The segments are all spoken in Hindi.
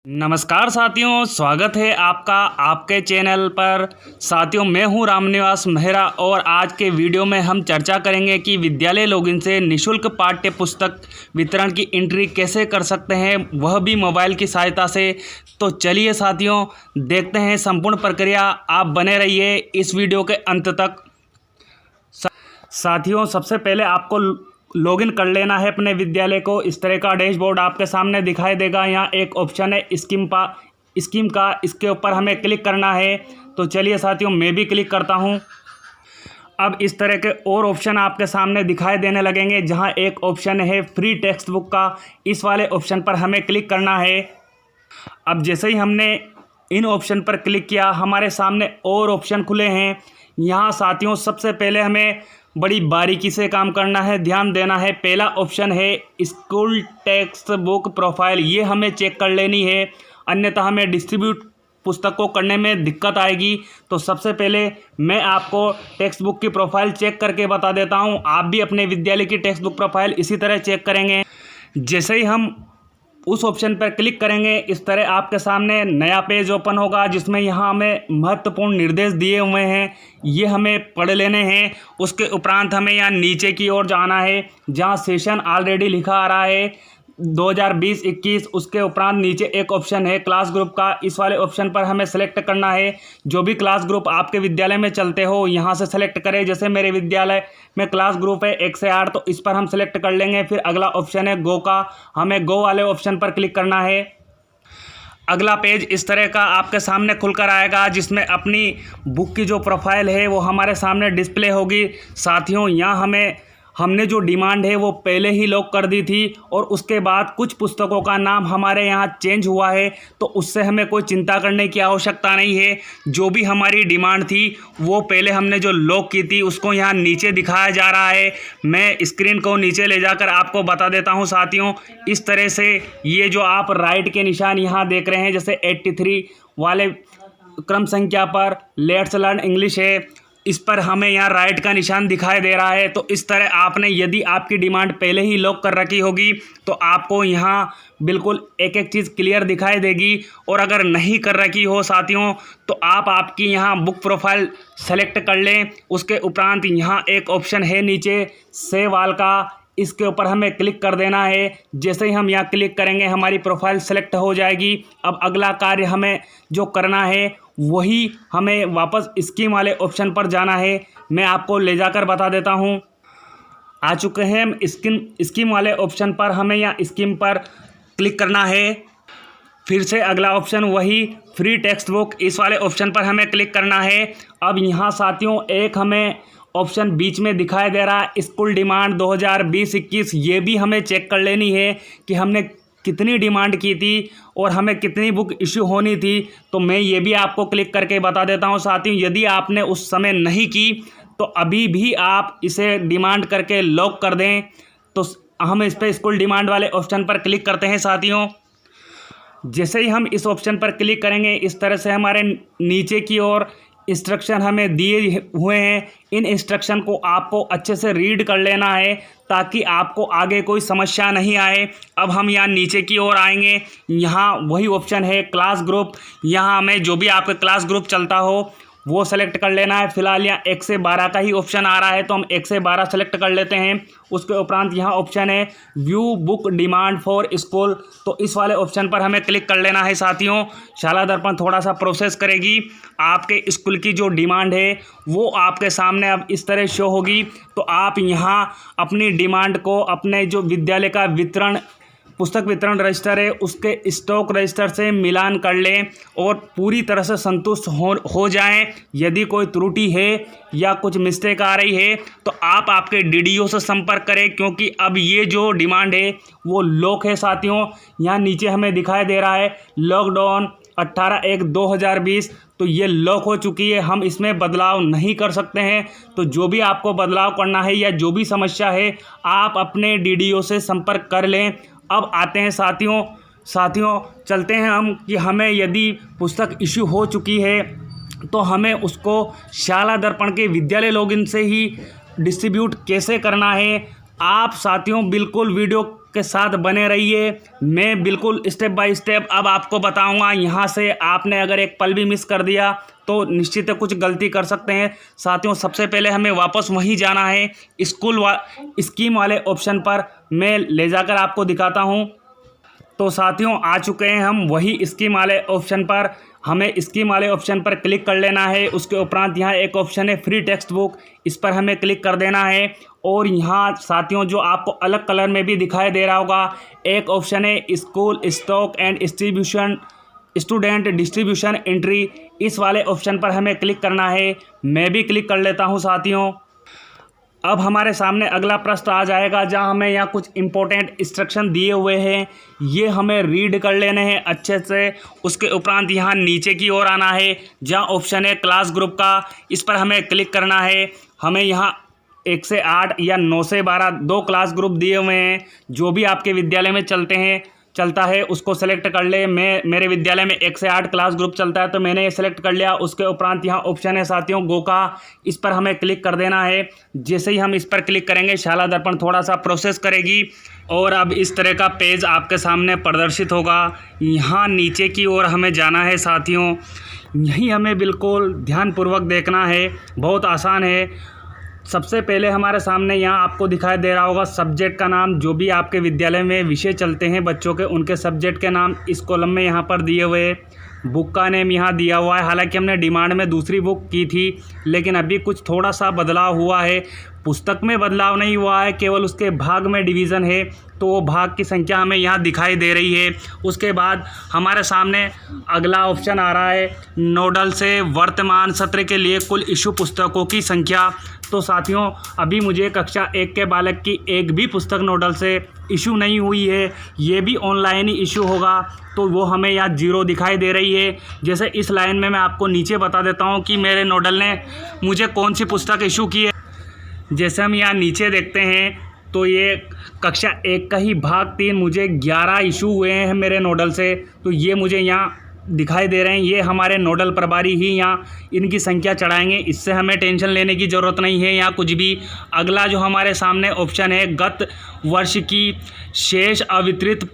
नमस्कार साथियों, स्वागत है आपका आपके चैनल पर। साथियों, मैं हूं रामनिवास मेहरा और आज के वीडियो में हम चर्चा करेंगे कि विद्यालय लॉगिन से निःशुल्क पाठ्य पुस्तक वितरण की एंट्री कैसे कर सकते हैं, वह भी मोबाइल की सहायता से। तो चलिए साथियों, देखते हैं संपूर्ण प्रक्रिया। आप बने रहिए इस वीडियो के अंत तक। साथियों, सबसे पहले आपको लॉगिन कर लेना है अपने विद्यालय को। इस तरह का डैशबोर्ड आपके सामने दिखाई देगा। यहाँ एक ऑप्शन है स्कीम का, इसके ऊपर हमें क्लिक करना है। तो चलिए साथियों, मैं भी क्लिक करता हूँ। अब इस तरह के और ऑप्शन आपके सामने दिखाई देने लगेंगे, जहाँ एक ऑप्शन है फ्री टेक्स्ट बुक का। इस वाले ऑप्शन पर हमें क्लिक करना है। अब जैसे ही हमने इन ऑप्शन पर क्लिक किया, हमारे सामने और ऑप्शन खुले हैं। यहाँ साथियों, सबसे पहले हमें बड़ी बारीकी से काम करना है, ध्यान देना है। पहला ऑप्शन है स्कूल टेक्स्ट बुक प्रोफाइल, ये हमें चेक कर लेनी है, अन्यथा हमें डिस्ट्रीब्यूट पुस्तक को करने में दिक्कत आएगी। तो सबसे पहले मैं आपको टेक्स्ट बुक की प्रोफाइल चेक करके बता देता हूँ। आप भी अपने विद्यालय की टेक्स्ट बुक प्रोफाइल इसी तरह चेक करेंगे। जैसे ही हम उस ऑप्शन पर क्लिक करेंगे, इस तरह आपके सामने नया पेज ओपन होगा, जिसमें यहाँ हमें महत्वपूर्ण निर्देश दिए हुए हैं, ये हमें पढ़ लेने हैं। उसके उपरांत हमें यहाँ नीचे की ओर जाना है, जहाँ सेशन ऑलरेडी लिखा आ रहा है 2020-21। उसके उपरांत नीचे एक ऑप्शन है क्लास ग्रुप का। इस वाले ऑप्शन पर हमें सेलेक्ट करना है। जो भी क्लास ग्रुप आपके विद्यालय में चलते हो, यहाँ से सेलेक्ट करें। जैसे मेरे विद्यालय में क्लास ग्रुप है 1 से 8, तो इस पर हम सेलेक्ट कर लेंगे। फिर अगला ऑप्शन है गो का, हमें गो वाले ऑप्शन पर क्लिक करना है। अगला पेज इस तरह का आपके सामने खुलकर आएगा, जिसमें अपनी बुक की जो प्रोफाइल है वो हमारे सामने डिस्प्ले होगी। साथियों, यहाँ हमने जो डिमांड है वो पहले ही लॉक कर दी थी, और उसके बाद कुछ पुस्तकों का नाम हमारे यहाँ चेंज हुआ है, तो उससे हमें कोई चिंता करने की आवश्यकता नहीं है। जो भी हमारी डिमांड थी वो पहले हमने जो लॉक की थी, उसको यहाँ नीचे दिखाया जा रहा है। मैं स्क्रीन को नीचे ले जाकर आपको बता देता हूँ साथियों। इस तरह से ये जो आप राइट के निशान यहाँ देख रहे हैं, जैसे 83 वाले क्रम संख्या पर लेट्स लर्न इंग्लिश है, इस पर हमें यहाँ राइट का निशान दिखाई दे रहा है। तो इस तरह आपने, यदि आपकी डिमांड पहले ही लॉक कर रखी होगी, तो आपको यहाँ बिल्कुल एक एक चीज़ क्लियर दिखाई देगी। और अगर नहीं कर रखी हो साथियों, तो आप आपकी यहाँ बुक प्रोफाइल सेलेक्ट कर लें। उसके उपरांत यहाँ एक ऑप्शन है नीचे सेव ऑल का, इसके ऊपर हमें क्लिक कर देना है। जैसे ही हम यहाँ क्लिक करेंगे, हमारी प्रोफाइल सेलेक्ट हो जाएगी। अब अगला कार्य हमें जो करना है, वही हमें वापस स्कीम वाले ऑप्शन पर जाना है। मैं आपको ले जाकर बता देता हूँ। आ चुके हैं हम स्कीम वाले ऑप्शन पर। हमें यहाँ स्कीम पर क्लिक करना है। फिर से अगला ऑप्शन वही फ्री टेक्स्ट बुक, इस वाले ऑप्शन पर हमें क्लिक करना है। अब यहाँ साथियों, एक हमें ऑप्शन बीच में दिखाई दे रहा है स्कूल डिमांड 2020-21, ये भी हमें चेक कर लेनी है कि हमने कितनी डिमांड की थी और हमें कितनी बुक इश्यू होनी थी। तो मैं ये भी आपको क्लिक करके बता देता हूँ साथियों। यदि आपने उस समय नहीं की, तो अभी भी आप इसे डिमांड करके लॉक कर दें। तो हम इस पर स्कूल डिमांड वाले ऑप्शन पर क्लिक करते हैं साथियों। जैसे ही हम इस ऑप्शन पर क्लिक करेंगे, इस तरह से हमारे नीचे की ओर इंस्ट्रक्शन हमें दिए हुए हैं। इन इंस्ट्रक्शन को आपको अच्छे से रीड कर लेना है, ताकि आपको आगे कोई समस्या नहीं आए। अब हम यहाँ नीचे की ओर आएंगे। यहाँ वही ऑप्शन है क्लास ग्रुप। यहाँ हमें जो भी आपका क्लास ग्रुप चलता हो वो सेलेक्ट कर लेना है। फिलहाल यहाँ 1 से 12 का ही ऑप्शन आ रहा है, तो हम 1 से 12 सेलेक्ट कर लेते हैं। उसके उपरांत यहाँ ऑप्शन है view book demand for school, तो इस वाले ऑप्शन पर हमें क्लिक कर लेना है साथियों। शाला दर्पण थोड़ा सा प्रोसेस करेगी। आपके स्कूल की जो डिमांड है वो आपके सामने अब इस तरह शो होगी। तो आप यहाँ अपनी डिमांड को अपने जो विद्यालय का पुस्तक वितरण रजिस्टर है, उसके स्टॉक रजिस्टर से मिलान कर लें और पूरी तरह से संतुष्ट हो जाएं। यदि कोई त्रुटि है या कुछ मिस्टेक आ रही है, तो आप आपके डीडीओ से संपर्क करें, क्योंकि अब ये जो डिमांड है वो लॉक है साथियों। यहाँ नीचे हमें दिखाई दे रहा है लॉकडाउन 18/1/2020, तो ये लॉक हो चुकी है। हम इसमें बदलाव नहीं कर सकते हैं। तो जो भी आपको बदलाव करना है या जो भी समस्या है, आप अपने डीडीओ से संपर्क कर लें। अब आते हैं साथियों चलते हैं हम कि हमें यदि पुस्तक इश्यू हो चुकी है, तो हमें उसको शाला दर्पण के विद्यालय लॉगिन से ही डिस्ट्रीब्यूट कैसे करना है। आप साथियों बिल्कुल वीडियो के साथ बने रहिए। मैं बिल्कुल स्टेप बाय स्टेप अब आपको बताऊंगा। यहाँ से आपने अगर एक पल भी मिस कर दिया तो निश्चित है कुछ गलती कर सकते हैं। साथियों, सबसे पहले हमें वापस वहीं जाना है, स्कीम वाले ऑप्शन पर मैं ले जाकर आपको दिखाता हूँ। तो साथियों, आ चुके हैं हम वही स्कीम वाले ऑप्शन पर। हमें स्कीम वाले ऑप्शन पर क्लिक कर लेना है। उसके उपरांत यहाँ एक ऑप्शन है फ्री टेक्स्ट बुक, इस पर हमें क्लिक कर देना है। और यहाँ साथियों, जो आपको अलग कलर में भी दिखाई दे रहा होगा, एक ऑप्शन है school stock and distribution, student distribution entry, इस वाले ऑप्शन पर हमें क्लिक करना है। मैं भी क्लिक कर लेता हूँ साथियों। अब हमारे सामने अगला प्रश्न आ जाएगा, जहां हमें यहाँ कुछ इंपॉर्टेंट इंस्ट्रक्शन दिए हुए हैं, ये हमें रीड कर लेने हैं अच्छे से। उसके उपरांत यहाँ नीचे की ओर आना है, जहां ऑप्शन है क्लास ग्रुप का, इस पर हमें क्लिक करना है। हमें यहाँ 1 से 8 या 9 से 12 2 क्लास ग्रुप दिए हुए हैं। जो भी आपके विद्यालय में चलता है उसको सेलेक्ट कर ले। मेरे विद्यालय में 1 से 8 क्लास ग्रुप चलता है, तो मैंने ये सेलेक्ट कर लिया। उसके उपरांत यहाँ ऑप्शन है साथियों गो का, इस पर हमें क्लिक कर देना है। जैसे ही हम इस पर क्लिक करेंगे, शाला दर्पण थोड़ा सा प्रोसेस करेगी और अब इस तरह का पेज आपके सामने प्रदर्शित होगा। यहाँ नीचे की ओर हमें जाना है साथियों। यही हमें बिल्कुल ध्यानपूर्वक देखना है, बहुत आसान है। सबसे पहले हमारे सामने यहाँ आपको दिखाई दे रहा होगा सब्जेक्ट का नाम। जो भी आपके विद्यालय में विषय चलते हैं बच्चों के, उनके सब्जेक्ट के नाम इस कॉलम में यहाँ पर दिए हुए। बुक का नेम यहाँ दिया हुआ है। हालांकि हमने डिमांड में दूसरी बुक की थी, लेकिन अभी कुछ थोड़ा सा बदलाव हुआ है। पुस्तक में बदलाव नहीं हुआ है, केवल उसके भाग में डिवीज़न है, तो वो भाग की संख्या हमें यहाँ दिखाई दे रही है। उसके बाद हमारे सामने अगला ऑप्शन आ रहा है नोडल से वर्तमान सत्र के लिए कुल इशू पुस्तकों की संख्या। तो साथियों, अभी मुझे कक्षा 1 के बालक की एक भी पुस्तक नोडल से इशू नहीं हुई है, ये भी ऑनलाइन ही इशू होगा, तो वो हमें यहाँ 0 दिखाई दे रही है। जैसे इस लाइन में मैं आपको नीचे बता देता हूँ कि मेरे नोडल ने मुझे कौन सी पुस्तक इशू की है। जैसे हम यहाँ नीचे देखते हैं तो ये कक्षा 1 का ही भाग 3 मुझे 11 इशू हुए हैं मेरे नोडल से, तो ये मुझे यहाँ दिखाई दे रहे हैं। ये हमारे नोडल प्रभारी ही यहाँ इनकी संख्या चढ़ाएंगे, इससे हमें टेंशन लेने की ज़रूरत नहीं है यहाँ कुछ भी। अगला जो हमारे सामने ऑप्शन है गत वर्ष की शेष अवितरित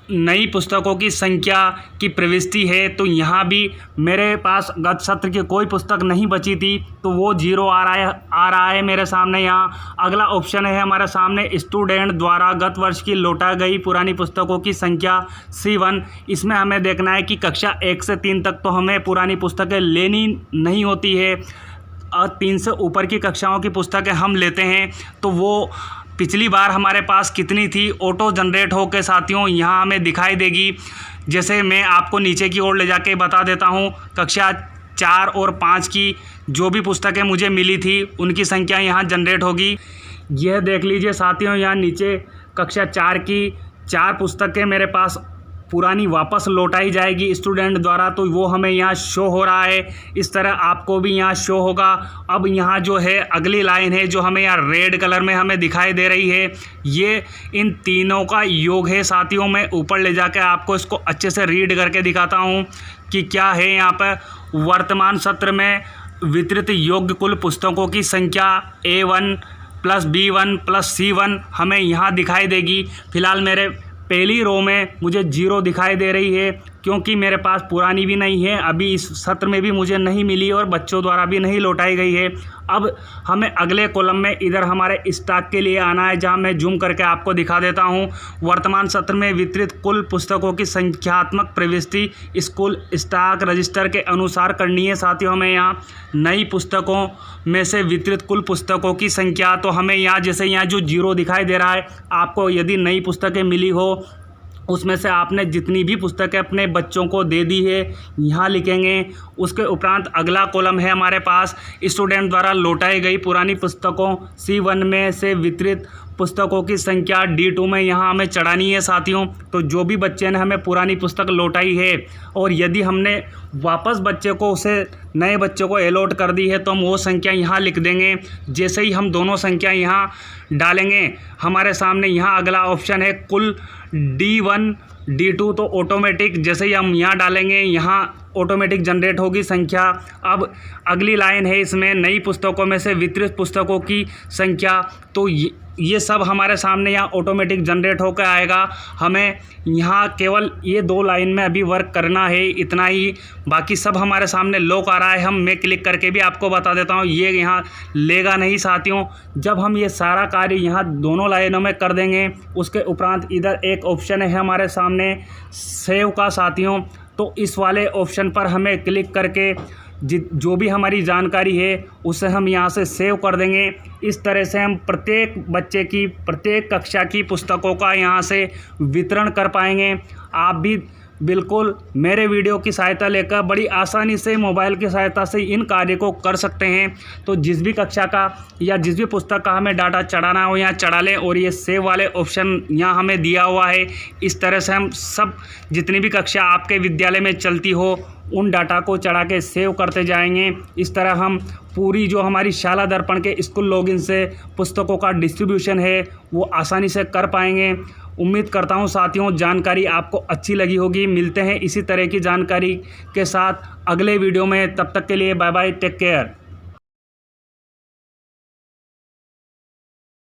नई पुस्तकों की संख्या की प्रविष्टि है, तो यहाँ भी मेरे पास गत सत्र की कोई पुस्तक नहीं बची थी, तो वो 0 आ रहा है मेरे सामने यहाँ। अगला ऑप्शन है हमारे सामने स्टूडेंट द्वारा गत वर्ष की लौटा गई पुरानी पुस्तकों की संख्या C1। इसमें हमें देखना है कि कक्षा 1 से 3 तक तो हमें पुरानी पुस्तकें लेनी नहीं होती है, और 3 से ऊपर की कक्षाओं की पुस्तकें हम लेते हैं, तो वो पिछली बार हमारे पास कितनी थी ऑटो जनरेट हो के साथियों यहाँ हमें दिखाई देगी। जैसे मैं आपको नीचे की ओर ले जाके बता देता हूँ, कक्षा 4 और 5 की जो भी पुस्तकें मुझे मिली थी उनकी संख्या यहाँ जनरेट होगी। यह देख लीजिए साथियों, यहाँ नीचे कक्षा 4 की 4 पुस्तकें मेरे पास पुरानी वापस लौटाई जाएगी स्टूडेंट द्वारा, तो वो हमें यहाँ शो हो रहा है। इस तरह आपको भी यहाँ शो होगा। अब यहाँ जो है अगली लाइन है जो हमें यहाँ रेड कलर में हमें दिखाई दे रही है, ये इन तीनों का योग है साथियों। मैं ऊपर ले जाकर आपको इसको अच्छे से रीड करके दिखाता हूँ कि क्या है यहाँ पर। वर्तमान सत्र में वितरित योग्य कुल पुस्तकों की संख्या A1 + B1 + C1 हमें यहाँ दिखाई देगी। फिलहाल मेरे पहली रो में मुझे 0 दिखाई दे रही है, क्योंकि मेरे पास पुरानी भी नहीं है, अभी इस सत्र में भी मुझे नहीं मिली और बच्चों द्वारा भी नहीं लौटाई गई है। अब हमें अगले कॉलम में इधर हमारे स्टॉक के लिए आना है, जहां मैं जूम करके आपको दिखा देता हूं। वर्तमान सत्र में वितरित कुल पुस्तकों की संख्यात्मक प्रविष्टि स्कूल स्टॉक रजिस्टर के अनुसार करनी है साथियों। हमें यहाँ नई पुस्तकों में से वितरित कुल पुस्तकों की संख्या, तो हमें यहाँ जैसे यहाँ जो 0 दिखाई दे रहा है, आपको यदि नई पुस्तकें मिली हो उसमें से आपने जितनी भी पुस्तकें अपने बच्चों को दे दी है यहाँ लिखेंगे। उसके उपरांत अगला कॉलम है हमारे पास स्टूडेंट द्वारा लौटाई गई पुरानी पुस्तकों C1 में से वितरित पुस्तकों की संख्या D2 में यहाँ हमें चढ़ानी है साथियों। तो जो भी बच्चे ने हमें पुरानी पुस्तक लौटाई है और यदि हमने वापस बच्चे को उसे नए बच्चे को अलॉट कर दी है, तो हम वो संख्या यहाँ लिख देंगे। जैसे ही हम दोनों संख्या यहाँ डालेंगे, हमारे सामने यहाँ अगला ऑप्शन है कुल D1 D2, तो ऑटोमेटिक जैसे ही हम यहाँ डालेंगे यहाँ ऑटोमेटिक जनरेट होगी संख्या। अब अगली लाइन है इसमें नई पुस्तकों में से वितरित पुस्तकों की संख्या, तो ये सब हमारे सामने यहाँ ऑटोमेटिक जनरेट होकर आएगा। हमें यहाँ केवल ये 2 लाइन में अभी वर्क करना है, इतना ही। बाकी सब हमारे सामने लॉक आ रहा है। मैं क्लिक करके भी आपको बता देता हूँ, ये यहाँ लेगा नहीं साथियों। जब हम ये सारा कार्य यहाँ दोनों लाइनों में कर देंगे, उसके उपरांत इधर एक ऑप्शन है हमारे सामने सेव का साथियों। तो इस वाले ऑप्शन पर हमें क्लिक करके जो भी हमारी जानकारी है उसे हम यहाँ से सेव कर देंगे। इस तरह से हम प्रत्येक बच्चे की प्रत्येक कक्षा की पुस्तकों का यहाँ से वितरण कर पाएंगे। आप भी बिल्कुल मेरे वीडियो की सहायता लेकर बड़ी आसानी से मोबाइल की सहायता से इन कार्य को कर सकते हैं। तो जिस भी कक्षा का या जिस भी पुस्तक का हमें डाटा चढ़ाना हो यहाँ चढ़ा लें, और ये सेव वाले ऑप्शन यहाँ हमें दिया हुआ है। इस तरह से हम सब जितनी भी कक्षा आपके विद्यालय में चलती हो उन डाटा को चढ़ा के सेव करते जाएंगे। इस तरह हम पूरी जो हमारी शाला दर्पण के स्कूल लॉगिन से पुस्तकों का डिस्ट्रीब्यूशन है वो आसानी से कर पाएंगे। उम्मीद करता हूँ साथियों जानकारी आपको अच्छी लगी होगी। मिलते हैं इसी तरह की जानकारी के साथ अगले वीडियो में, तब तक के लिए बाय बाय, टेक केयर।